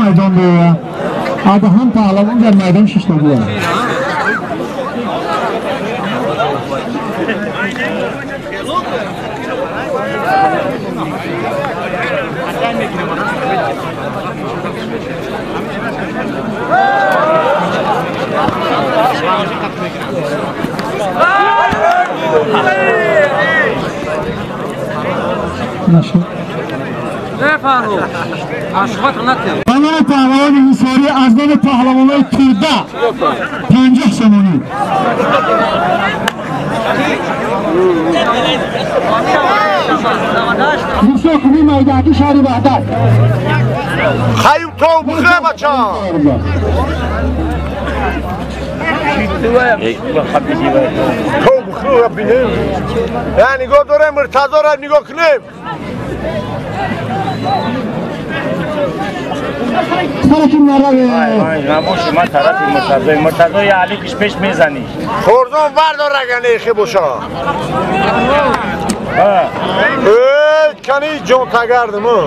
Meydanda ya. Abahan Pahlavonca meydan şişledi ya. Nasıl? Ne fanu? Aşıkat anlatıyor. Bana Pahlavon Hisari Azdan Pahlavonlar Turda 50 somoni. Musa Kubi meydaki şehri Bağdat. Hayır to bıkı baça. To bıkı Rabbim. Yani godore mırtazora nigo knem. Sana kimlere be? Vay نباشه من طرف مرتضی علی کش پیش میزنی Kordon var da ragane iki boşa. Kani John tagardım o.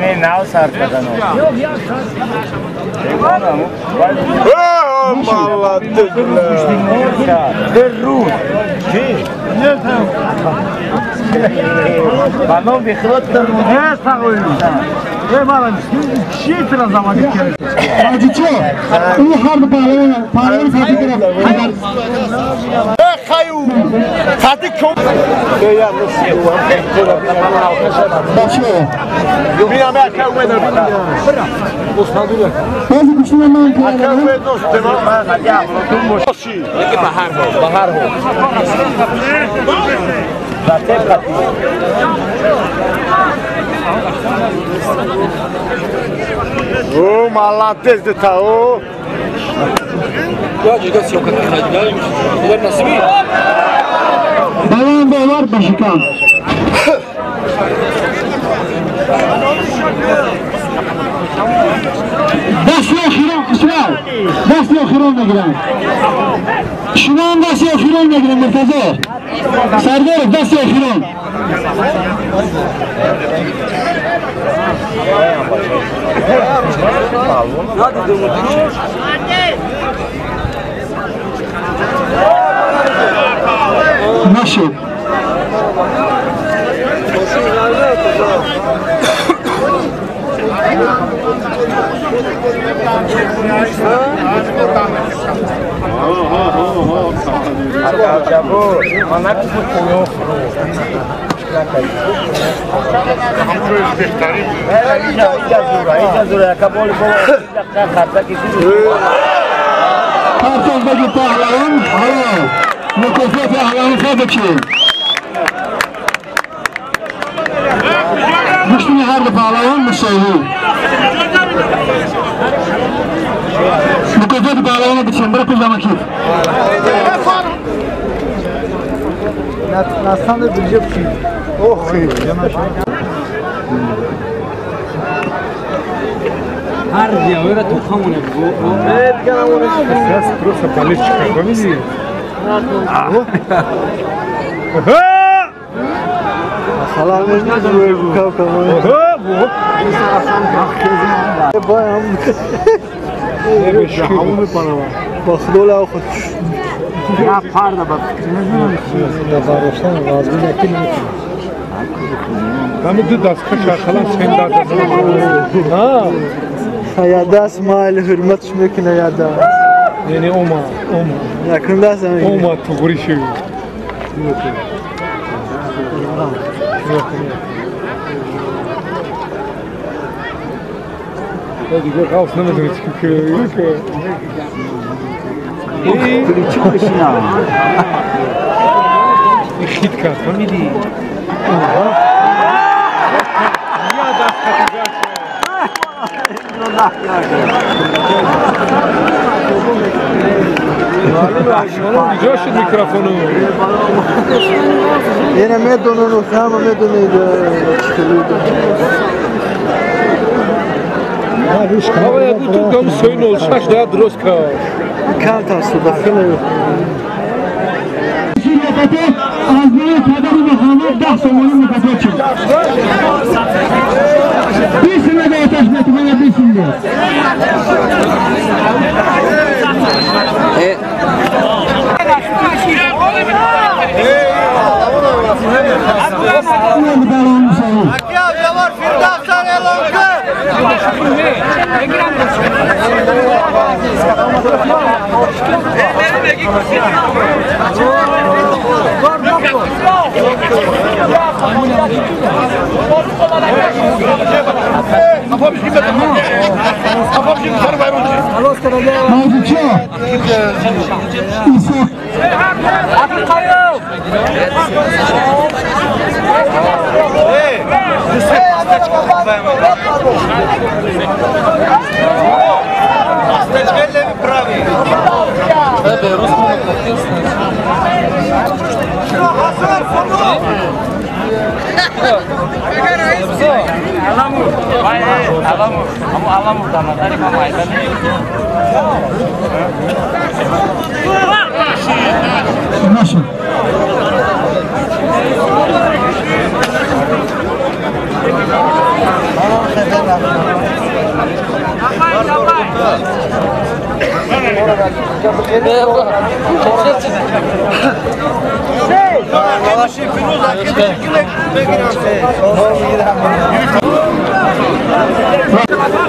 نه ناو سر کردن Allah در رو بانام بخلط در رو ne sağlayın? Ne malan? Şey biraz zaman geçer. Hacıçı, iyi harbi Pahlavon fabrikine kadar. Kayu. Fatih kom. Ya nasıl? Başlıyor. Bir ama kayu eder. Osmanlılar. Bazı kuşların ben Kayu eder dost tamam. hadi avlutun boş bahar ho zaten katı O malates de ta o. Ya cidden yok kadar. Bunlar nasıl bir? Bayan dolar Başıkan. Dasya Xiron kısmı. Dasya Xiron ne giren? Şuman Dasya Xiron ne giren Murtaza? Serdar Dasya Xiron. Nasıl? Kartal'daki Pahlavon, hayır. Mükafat Pahlavon fabriki. Müşteri harbi Pahlavon Musavi. Mükafat Pahlavon'a biçim, bırak bir zaman ki. Nasıl da bilecek şey. Oh, Her diye öyle tokamone bu. evet gene onu biraz просто политика, помни. Salam vermez bu kavkamı. Bu. Bayam. Evet, şu hamur bana var. Bak dola oku. Ya parda bak. Ne zarofsan vazgeçin yakın. Ben de daska şarkılar sen daska. Ha. Hayadas mal hürmet şmekine yada. Yani oma. Yakında sana. Oma doğru şey. Hadi gel kalk ne demek çıkıyor. میکروفون میدی اینجا شد میکروفونو یعنی میدونن خام میدونید آقا بود تو کم سوی 06 داد درست کار کم تاسو داخل از روی پدر محمد 10 سومانی متفاوت شد 20 مگه آتش بتونه 20 میده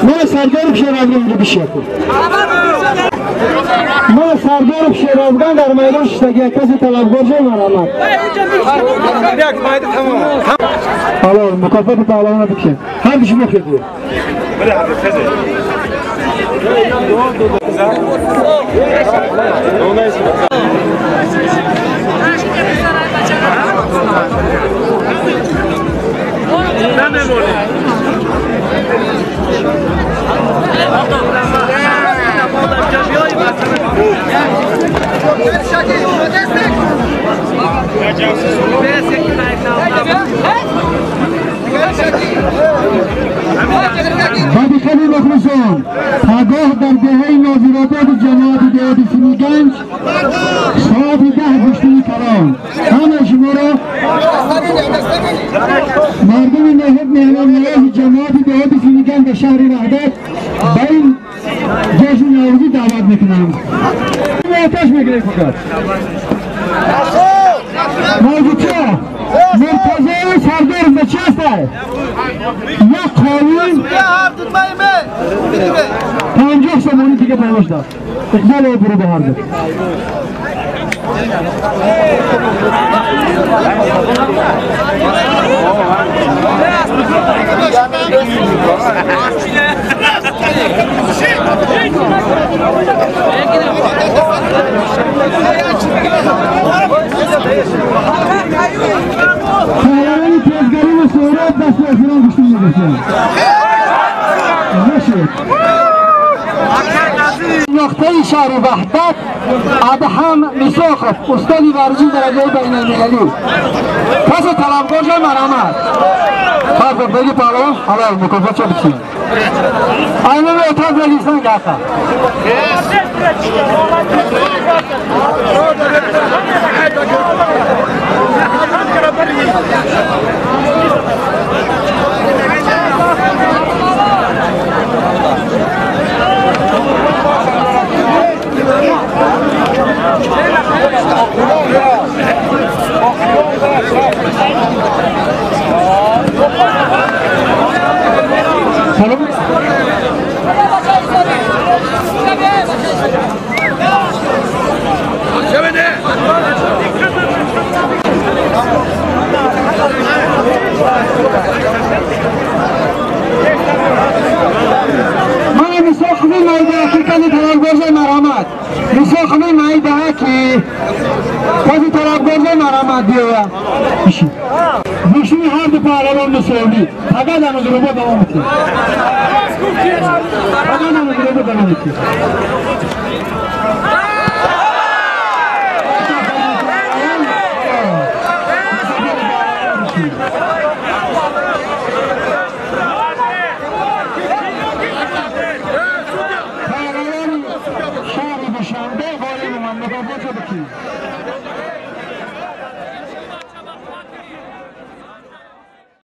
من سردار شیرازگان رو بیشه کن من سردار شیرازگان در میدان شتگی کسی طلبگار شد مرامت حالا مکافات تعالیٰ بکشه هر بیشی بکشه دیگه بعد خیلی مخلصان پگاه در دهه نازیراباد جماعت دهاتی سیمیگنج ساعت 10 گشتین کلام همه شما را مردم مهمان نواز جماعت دهاتی سیمیگنج به شهر وحدت به این جشن نوروزی دعوت میکنم آتش میگیره فقط موجودچه مرتضی سردار به چی هسته؟ یک قانون 50 سومانی دیگه پروش داد اقبال او برو به هر دو خیلی تزگری و سورات دست احترام گشتی میگشن نشد نقطه شهر وحدت ادهم میساخف استادی ورزی درجه بین المللی پس طلبگار شد مرامت فرق بگی پالان حالا مکافات چه بچین اینه به اتاق بگیستن گفت سلام من میساخت میدونم که کلی طلبگار مرامت مساخمه مایی ده که کسی طرف گرده مرامت بیایا بیشوی هر دو پهلوان مسئولی فقط همه گروبا دوام میکنه فقط همه گروبا دوام میکنه شهر دوشنبه وارد مملکت بکی